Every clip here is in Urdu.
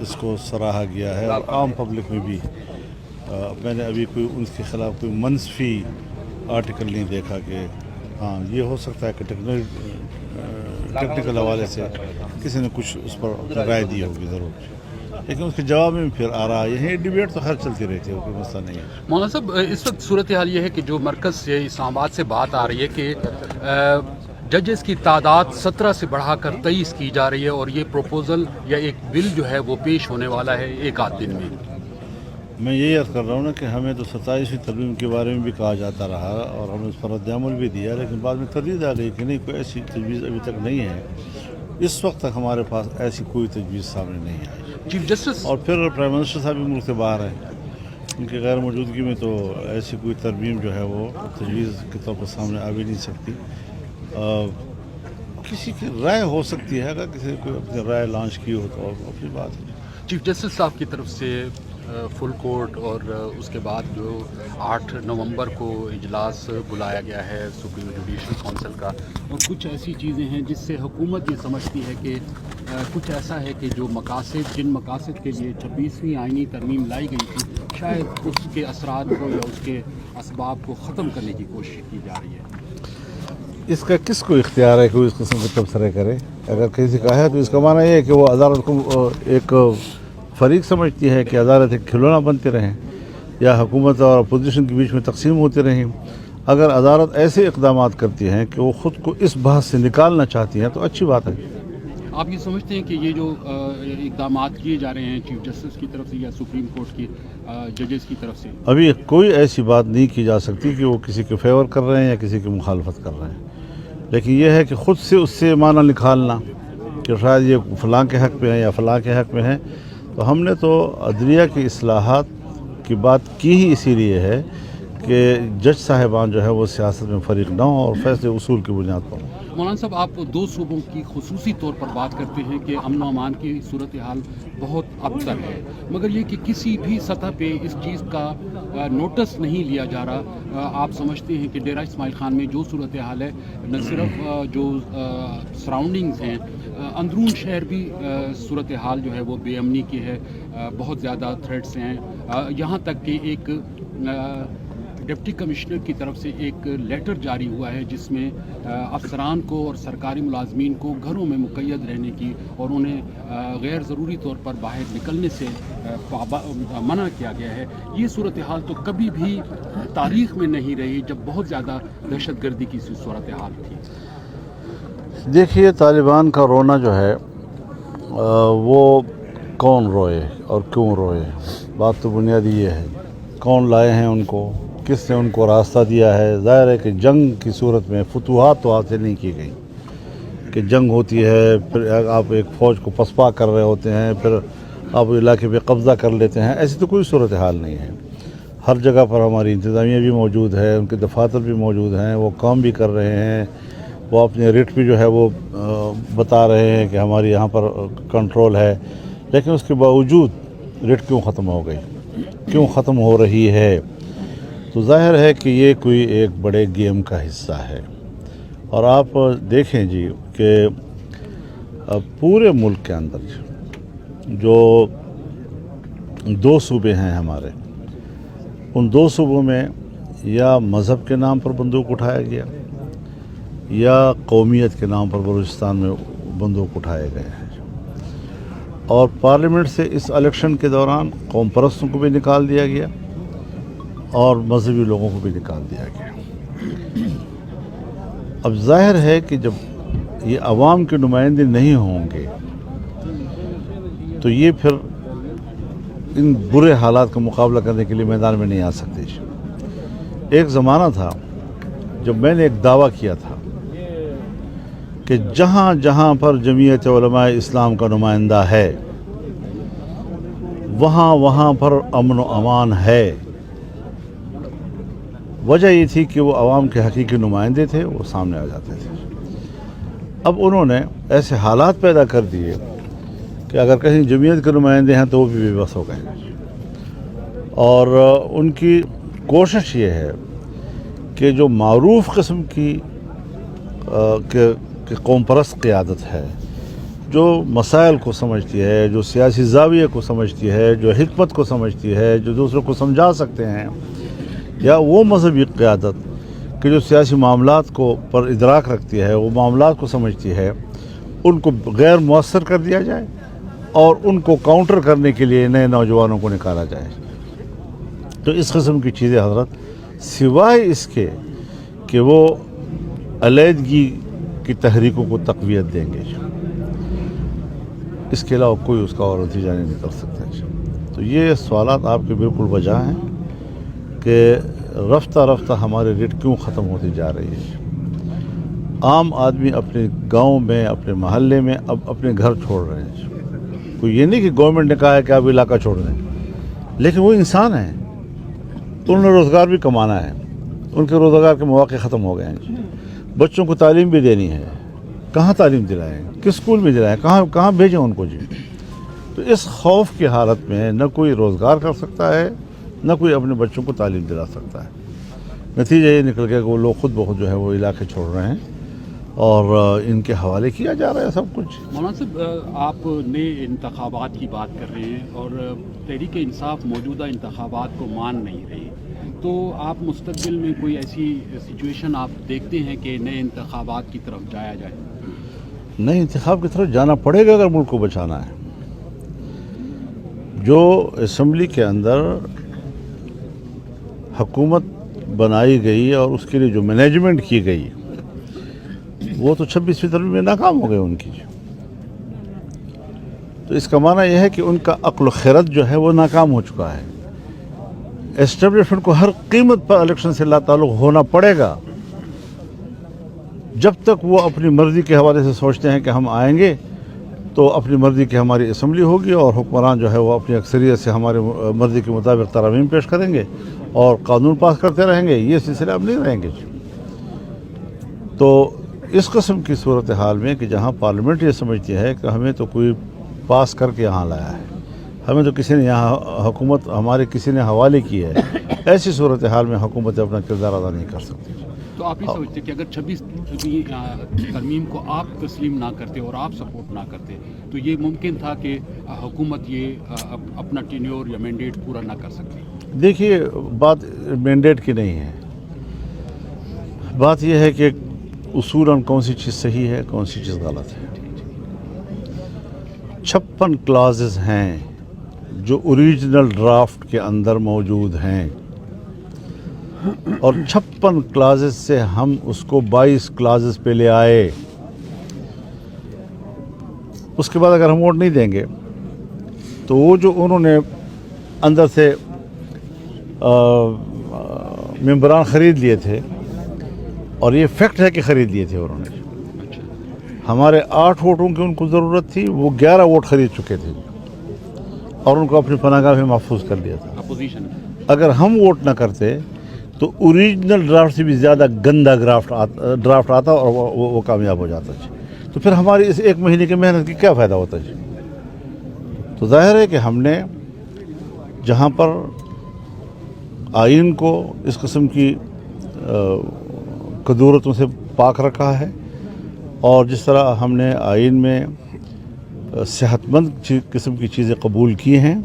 اس کو سراہا گیا ہے اور عام پبلک میں بھی میں نے ابھی کوئی ان کے خلاف کوئی منفی آرٹیکل نہیں دیکھا کہ ہاں یہ ہو سکتا ہے کہ ٹیکنیکل حوالے سے کسی نے کچھ اس پر اپنی رائے دی ہوگی ضرور، لیکن اس کے جواب میں پھر آ رہا ہے یہ ڈیبیٹ تو خیر چلتی رہتی ہے، کوئی مسئلہ نہیں ہے۔ مولانا صاحب اس وقت صورتحال یہ ہے کہ جو مرکز سے اسلام آباد سے بات آ رہی ہے کہ ججز کی تعداد 17 سے بڑھا کر 23 کی جا رہی ہے اور یہ پروپوزل یا ایک بل جو ہے وہ پیش ہونے والا ہے ایک آدھ دن میں۔ میں یہی عرض کر رہا ہوں نا کہ ہمیں تو 27ویں ترمیم کے بارے میں بھی کہا جاتا رہا اور ہم نے اس پر رد عمل بھی دیا، لیکن بعد میں تردید آ گئی کہ نہیں کوئی ایسی تجویز ابھی تک نہیں ہے، اس وقت تک ہمارے پاس ایسی کوئی تجویز سامنے نہیں آئی۔ چیف جسٹس اور پھر پرائم منسٹر صاحب بھی ملک سے باہر ہیں، ان کی غیر موجودگی میں تو ایسی کوئی ترمیم جو ہے وہ تجویز کے طور پر سامنے آ بھی نہیں سکتی۔ کسی کی رائے ہو سکتی ہے، اگر کسی کو اپنی رائے لانچ کی ہو تو اپنی بات ہے۔ چیف جسٹس صاحب کی طرف سے فل کورٹ اور اس کے بعد جو 8 نومبر کو اجلاس بلایا گیا ہے سپریم جوڈیشل کونسل کا، اور کچھ ایسی چیزیں ہیں جس سے حکومت یہ سمجھتی ہے کہ کچھ ایسا ہے کہ جو مقاصد جن مقاصد کے لیے 26ویں آئینی ترمیم لائی گئی تھی شاید اس کے اثرات کو یا اس کے اسباب کو ختم کرنے کی کوشش کی جا رہی ہے۔ اس کا کس کو اختیار ہے کہ وہ اس قسم کے تبصرے کرے؟ اگر کسی کا ہے تو اس کا معنی یہ ہے کہ وہ عدالت کو ایک فریق سمجھتی ہے کہ عدالت ایک کھلونا بنتے رہیں یا حکومت اور اپوزیشن کے بیچ میں تقسیم ہوتے رہیں۔ اگر عدالت ایسے اقدامات کرتی ہیں کہ وہ خود کو اس بحث سے نکالنا چاہتی ہیں تو اچھی بات ہے۔ آپ یہ سمجھتے ہیں کہ یہ جو اقدامات کیے جا رہے ہیں چیف جسٹس کی طرف سے یا سپریم کورٹ کی ججز کی طرف سے، ابھی کوئی ایسی بات نہیں کی جا سکتی کہ وہ کسی کے فیور کر رہے ہیں یا کسی کی مخالفت کر رہے ہیں، لیکن یہ ہے کہ خود سے اس سے معنی نکالنا کہ شاید یہ فلاں کے حق میں ہیں یا فلاں کے حق میں ہیں، تو ہم نے تو عدلیہ کی اصلاحات کی بات کی ہی اسی لیے ہے کہ جج صاحبان جو ہے وہ سیاست میں فریق نہ ہوں اور فیصلے اصول کی بنیاد پر ہوں۔ مولانا صاحب آپ دو صوبوں کی خصوصی طور پر بات کرتے ہیں کہ امن و امان کی صورتحال بہت ابتر ہے، مگر یہ کہ کسی بھی سطح پہ اس چیز کا نوٹس نہیں لیا جا رہا۔ آپ سمجھتے ہیں کہ ڈیرہ اسماعیل خان میں جو صورتحال ہے نہ صرف جو سراؤنڈنگز ہیں، اندرون شہر بھی صورتحال جو ہے وہ بے امنی کی ہے، بہت زیادہ تھریٹس ہیں، یہاں تک کہ ایک ڈپٹی کمشنر کی طرف سے ایک لیٹر جاری ہوا ہے جس میں افسران کو اور سرکاری ملازمین کو گھروں میں مقید رہنے کی اور انہیں غیر ضروری طور پر باہر نکلنے سے منع کیا گیا ہے۔ یہ صورتحال تو کبھی بھی تاریخ میں نہیں رہی جب بہت زیادہ دہشت گردی کی صورتحال تھی۔ دیکھیے طالبان کا رونا جو ہے وہ کون روئے اور کیوں روئے، بات تو بنیادی یہ ہے کون لائے ہیں ان کو، کس نے ان کو راستہ دیا ہے۔ ظاہر ہے کہ جنگ کی صورت میں فتوحات تو حاصل نہیں کی گئی کہ جنگ ہوتی ہے پھر آپ ایک فوج کو پسپا کر رہے ہوتے ہیں پھر آپ علاقے پہ قبضہ کر لیتے ہیں، ایسی تو کوئی صورتحال نہیں ہے۔ ہر جگہ پر ہماری انتظامیہ بھی موجود ہے، ان کے دفاتر بھی موجود ہیں، وہ کام بھی کر رہے ہیں، وہ اپنے ریٹ بھی جو ہے وہ بتا رہے ہیں کہ ہماری یہاں پر کنٹرول ہے، لیکن اس کے باوجود ریٹ کیوں ختم ہو گئی، کیوں ختم ہو رہی ہے؟ تو ظاہر ہے کہ یہ کوئی ایک بڑے گیم کا حصہ ہے۔ اور آپ دیکھیں جی کہ پورے ملک کے اندر جو 2 صوبے ہیں ہمارے، ان 2 صوبوں میں یا مذہب کے نام پر بندوق اٹھایا گیا یا قومیت کے نام پر بلوچستان میں بندوق اٹھائے گئے ہیں، اور پارلیمنٹ سے اس الیکشن کے دوران قوم پرستوں کو بھی نکال دیا گیا اور مذہبی لوگوں کو بھی نکال دیا گیا۔ اب ظاہر ہے کہ جب یہ عوام کے نمائندے نہیں ہوں گے تو یہ پھر ان برے حالات کا مقابلہ کرنے کے لیے میدان میں نہیں آ سکتے۔ ایک زمانہ تھا جب میں نے ایک دعویٰ کیا تھا کہ جہاں جہاں پر جمعیت علماء اسلام کا نمائندہ ہے وہاں وہاں پر امن و امان ہے۔ وجہ یہ تھی کہ وہ عوام کے حقیقی نمائندے تھے، وہ سامنے آ جاتے تھے۔ اب انہوں نے ایسے حالات پیدا کر دیے کہ اگر کہیں جمعیت کے نمائندے ہیں تو وہ بھی بے بس ہو گئے، اور ان کی کوشش یہ ہے کہ جو معروف قسم کی کہ قوم پرست قیادت ہے جو مسائل کو سمجھتی ہے، جو سیاسی زاویے کو سمجھتی ہے، جو حکمت کو سمجھتی ہے، جو دوسروں کو سمجھا سکتے ہیں، یا وہ مذہبی قیادت کہ جو سیاسی معاملات کو پر ادراک رکھتی ہے، وہ معاملات کو سمجھتی ہے، ان کو غیر مؤثر کر دیا جائے اور ان کو کاؤنٹر کرنے کے لیے نئے نوجوانوں کو نکالا جائے۔ تو اس قسم کی چیزیں حضرت سوائے اس کے کہ وہ علیحدگی کی تحریکوں کو تقویت دیں گے، اس کے علاوہ کوئی اس کا اور نتیجہ نہیں نکل سکتا۔ تو یہ سوالات آپ کے بالکل وجہ ہیں کہ رفتہ رفتہ ہماری ریٹ کیوں ختم ہوتی جا رہی ہے۔ عام آدمی اپنے گاؤں میں، اپنے محلے میں اب اپنے گھر چھوڑ رہے ہیں۔ کوئی یہ نہیں کہ گورنمنٹ نے کہا ہے کہ آپ علاقہ چھوڑ دیں، لیکن وہ انسان ہیں، انہوں نے روزگار بھی کمانا ہے، ان کے روزگار کے مواقع ختم ہو گئے ہیں۔ بچوں کو تعلیم بھی دینی ہے، کہاں تعلیم دلائیں، کس اسکول میں دلائیں، کہاں بھیجیں ان کو جی۔ تو اس خوف کی حالت میں نہ کوئی روزگار کر سکتا ہے، نہ کوئی اپنے بچوں کو تعلیم دلا سکتا ہے۔ نتیجہ یہ نکل گیا کہ وہ لوگ خود بخود جو ہے وہ علاقے چھوڑ رہے ہیں اور ان کے حوالے کیا جا رہا ہے سب کچھ۔ مولانا صاحب، آپ نئے انتخابات کی بات کر رہے ہیں اور تحریک انصاف موجودہ انتخابات کو مان نہیں رہی، تو آپ مستقبل میں کوئی ایسی سچویشن آپ دیکھتے ہیں کہ نئے انتخابات کی طرف جایا جائے؟ نئے انتخاب کی طرف جانا پڑے گا اگر ملک کو بچانا ہے۔ جو اسمبلی کے اندر حکومت بنائی گئی اور اس کے لیے جو مینجمنٹ کی گئی وہ تو 26ویں ترمیم میں ناکام ہو گئے ان کی۔ تو اس کا معنی یہ ہے کہ ان کا عقل و خرد جو ہے وہ ناکام ہو چکا ہے۔ اسٹیبلشمنٹ کو ہر قیمت پر الیکشن سے لا تعلق ہونا پڑے گا۔ جب تک وہ اپنی مرضی کے حوالے سے سوچتے ہیں کہ ہم آئیں گے تو اپنی مرضی کی ہماری اسمبلی ہوگی اور حکمران جو ہے وہ اپنی اکثریت سے ہمارے مرضی کے مطابق ترامیم پیش کریں گے اور قانون پاس کرتے رہیں گے، یہ سلسلہ اب نہیں رہیں گے۔ تو اس قسم کی صورتحال میں کہ جہاں پارلیمنٹ یہ سمجھتی ہے کہ ہمیں تو کوئی پاس کر کے یہاں لایا ہے، ہمیں تو کسی نے یہاں حکومت ہمارے کسی نے حوالے کی ہے، ایسی صورتحال میں حکومت اپنا کردار ادا نہیں کر سکتی۔ تو آپ یہ سمجھتے کہ اگر 26ویں ترمیم کو آپ تسلیم نہ کرتے اور آپ سپورٹ نہ کرتے تو یہ ممکن تھا کہ حکومت یہ اپنا ٹینیور یا مینڈیٹ پورا نہ کر سکتی؟ دیکھیے، بات مینڈیٹ کی نہیں ہے، بات یہ ہے کہ اصولاً کون سی چیز صحیح ہے، کون سی چیز غلط ہے۔ 56 کلازز ہیں جو اوریجنل ڈرافٹ کے اندر موجود ہیں اور 56 کلازز سے ہم اس کو 22 کلازز پہ لے آئے۔ اس کے بعد اگر ہم ووٹ نہیں دیں گے تو وہ جو انہوں نے اندر سے ممبران خرید لیے تھے، اور یہ فیکٹ ہے کہ خرید لیے تھے انہوں نے، ہمارے 8 ووٹوں کی ان کو ضرورت تھی، وہ 11 ووٹ خرید چکے تھے اور ان کو اپنی پناہ گاہ میں محفوظ کر لیا تھا۔ اپوزیشن اگر ہم ووٹ نہ کرتے تو اوریجنل ڈرافٹ سے بھی زیادہ گندا ڈرافٹ آتا اور وہ کامیاب ہو جاتا جی۔ تو پھر ہماری اس 1 مہینے کی محنت کی کیا فائدہ ہوتا جی؟ تو ظاہر ہے کہ ہم نے جہاں پر آئین کو اس قسم کی کدورتوں سے پاک رکھا ہے اور جس طرح ہم نے آئین میں صحت مند قسم کی چیزیں قبول کی ہیں،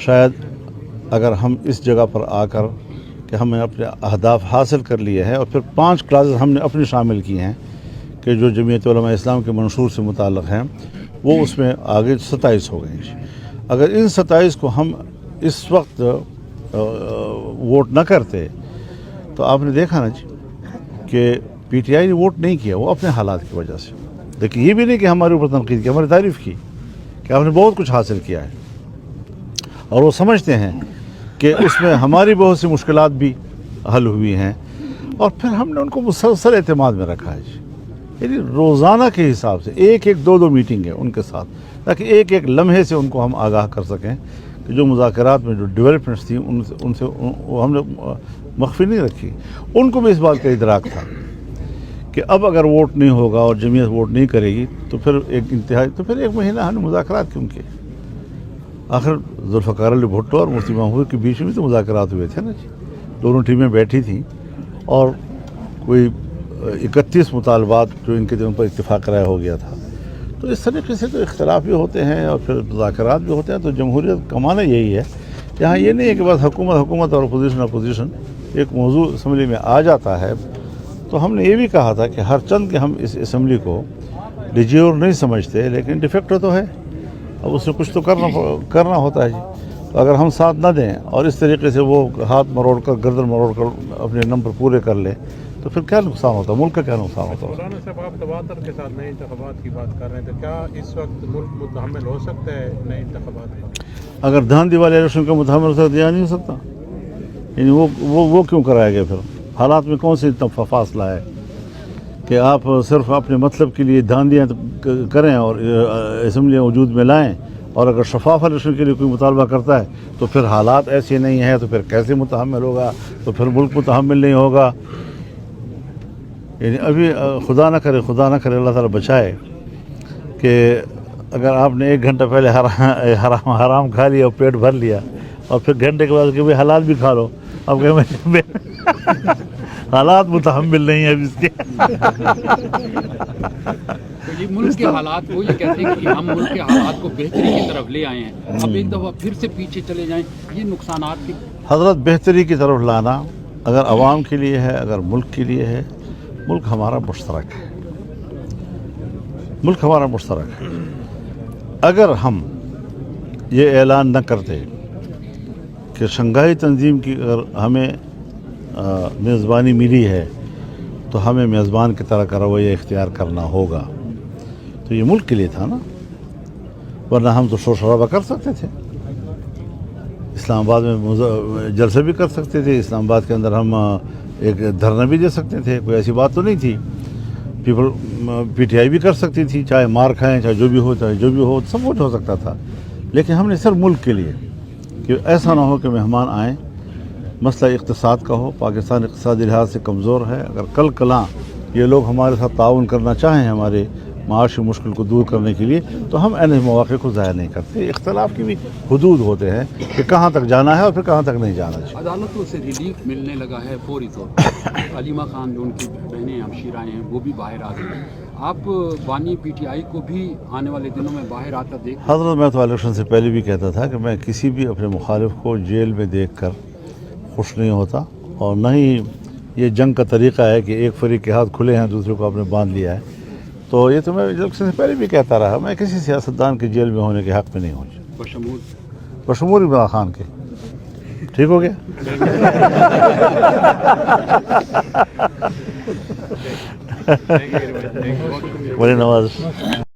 شاید اگر ہم اس جگہ پر آ کر کہ ہم نے اپنے اہداف حاصل کر لیے ہیں اور پھر 5 کلازز ہم نے اپنے شامل کی ہیں کہ جو جمعیت علماء اسلام کے منشور سے متعلق ہیں، وہ اس میں آگے 27 ہو گئے ہیں۔ اگر ان 27 کو ہم اس وقت ووٹ نہ کرتے تو آپ نے دیکھا نا جی کہ پی ٹی آئی نے ووٹ نہیں کیا، وہ اپنے حالات کی وجہ سے، لیکن یہ بھی نہیں کہ ہمارے اوپر تنقید کی، ہماری تعریف کی کہ آپ نے بہت کچھ حاصل کیا ہے، اور وہ سمجھتے ہیں کہ اس میں ہماری بہت سی مشکلات بھی حل ہوئی ہیں، اور پھر ہم نے ان کو مسلسل اعتماد میں رکھا ہے جی، یعنی روزانہ کے حساب سے 1-2 میٹنگ ہے ان کے ساتھ، تاکہ ایک لمحے سے ان کو ہم آگاہ کر سکیں کہ جو مذاکرات میں جو ڈیولپمنٹس تھیں ان سے ہم نے مخفی نہیں رکھی۔ ان کو بھی اس بات کا ادراک تھا کہ اب اگر ووٹ نہیں ہوگا اور جمعیت ووٹ نہیں کرے گی تو پھر پھر 1 مہینہ ہم نے مذاکرات کیوں کیے؟ آخر ذوالفقار علی بھٹو اور مفتی محمود کے بیچ میں تو مذاکرات ہوئے تھے نا جی، دونوں ٹیمیں بیٹھی تھیں اور کوئی 31 مطالبات جو ان کے دن پر اتفاق رائے ہو گیا تھا، تو اس طریقے سے تو اختلاف بھی ہوتے ہیں اور پھر مذاکرات بھی ہوتے ہیں. تو جمہوریت کا معنی یہی ہے. یہاں یہ نہیں ہے کہ بس حکومت اور اپوزیشن ایک موضوع اسمبلی میں آ جاتا ہے. تو ہم نے یہ بھی کہا تھا کہ ہر چند کہ ہم اس اسمبلی کو ڈیجیور نہیں سمجھتے, لیکن ڈیفیکٹو تو ہے. اب اس میں کچھ تو کرنا ہوتا ہے جی. اگر ہم ساتھ نہ دیں اور اس طریقے سے وہ ہاتھ مروڑ کر گردن مروڑ کر اپنے نمبر پورے کر لے تو پھر کیا نقصان ہوتا ہے, ملک کا کیا نقصان ہوتا ہے. مولانا صاحب, آپ تواتر کے ساتھ نئے انتخابات کی بات کر رہے ہیں, تو کیا اس وقت ملک متحمل ہو سکتا ہے نئے انتخابات کا؟ اگر دھاندلی والے الیکشن کا متحمل ہو سکتا یا نہیں ہو سکتا, یعنی وہ کیوں کرایا گیا؟ پھر حالات میں کون سی اتنا فاصلہ ہے کہ آپ صرف اپنے مطلب کے لیے دھاندلیاں کریں اور اسمبلیاں وجود میں لائیں, اور اگر شفاف الیکشن کے لیے کوئی مطالبہ کرتا ہے تو پھر حالات ایسے نہیں ہیں, تو پھر کیسے متحمل ہوگا؟ تو پھر ملک متحمل نہیں ہوگا. یعنی ابھی خدا نہ کرے اللہ تعالیٰ بچائے کہ اگر آپ نے 1 گھنٹہ پہلے حرام کھا لیا اور پیٹ بھر لیا, اور پھر گھنٹے کے بعد کہ بھائی حلال بھی کھا لو, اب کہ حالات متحمل نہیں ہیں اب اس کے. تو یہ ملک کے حالات, وہ یہ کہتے ہیں کہ ہم ملک کے حالات کو بہتری کی طرف لے آئے ہیں, اب ایک دفعہ پھر سے پیچھے چلے جائیں, یہ نقصانات کی. حضرت بہتری کی طرف لانا اگر عوام کے لیے ہے, اگر ملک کے لیے ہے, ملک ہمارا مشترک ہے. ملک ہمارا مشترک ہے. اگر ہم یہ اعلان نہ کرتے کہ شنگھائی تنظیم کی اگر ہمیں میزبانی ملی ہے تو ہمیں میزبان کی طرح کا رویہ اختیار کرنا ہوگا, تو یہ ملک کے لیے تھا نا, ورنہ ہم تو شور شرابہ کر سکتے تھے, اسلام آباد میں جلسے بھی کر سکتے تھے, اسلام آباد کے اندر ہم ایک دھرنا بھی دے سکتے تھے, کوئی ایسی بات تو نہیں تھی. پی ٹی آئی بھی کر سکتی تھی, چاہے مار کھائیں, چاہے جو بھی ہو سب کچھ ہو سکتا تھا. لیکن ہم نے صرف ملک کے لیے, کہ ایسا نہ ہو کہ مہمان آئیں, مسئلہ اقتصاد کا ہو, پاکستان اقتصادی لحاظ سے کمزور ہے, اگر کل کلاں یہ لوگ ہمارے ساتھ تعاون کرنا چاہیں ہمارے معاشی مشکل کو دور کرنے کے لیے, تو ہم ایسے مواقع کو ضائع نہیں کرتے. اختلاف کی بھی حدود ہوتے ہیں کہ کہاں تک جانا ہے اور پھر کہاں تک نہیں جانا چاہیے. عدالتوں سے ریلیف ملنے لگا ہے فوری طور پر. علیمہ خان جو ان کی بہنیں ہمشیرائیں ہیں وہ بھی باہر آ گئی ہیں. آپ بانی پی ٹی آئی کو بھی آنے والے دنوں میں باہر آتا دیکھ. حضرت میں تو الیکشن سے پہلے بھی کہتا تھا کہ میں کسی بھی اپنے مخالف کو جیل میں دیکھ کر خوش نہیں ہوتا, اور نہ ہی یہ جنگ کا طریقہ ہے کہ ایک فریق کے ہاتھ کھلے ہیں دوسرے کو آپ نے باندھ لیا ہے. تو یہ تو میں الیکشن سے پہلے بھی کہتا رہا, میں کسی سیاستدان کے جیل میں ہونے کے حق میں نہیں ہوں, بشمول عمران خان کے. ٹھیک ہو گیا. بڑی نواز.